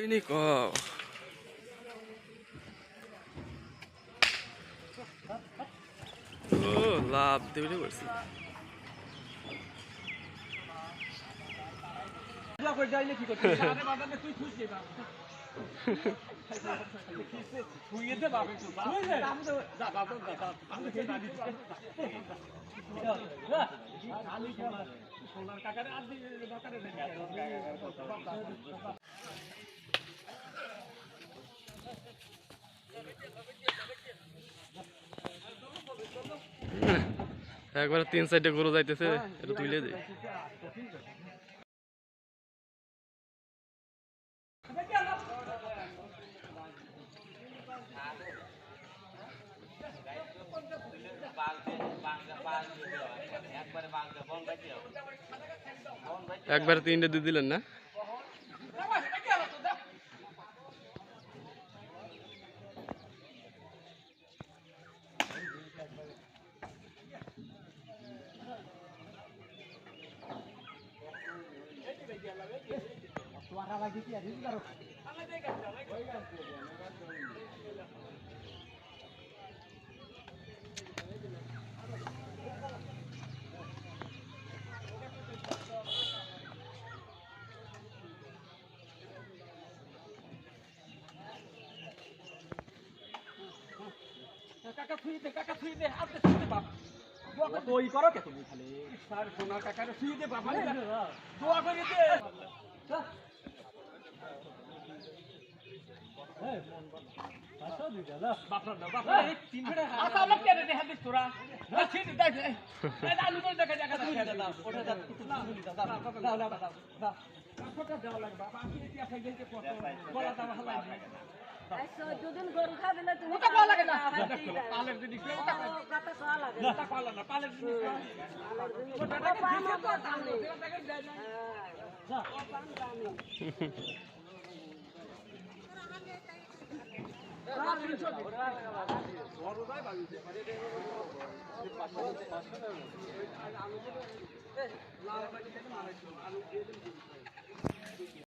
Ini kok. Oh, লাভ দিয়ে করছি। একবার 3-4টা গরু যাইতেছে এটা তুইলে দে। একবার 3টা দিয়ে দিলেন না? কাকা ছুঁই দে আপনি ছুঁই বাপ দই করো কে তুমি খালি স্যার সোনা কাকারে ছুঁই দে বাপ দোয়া করে দে দুদিন গরু খাবে তুমি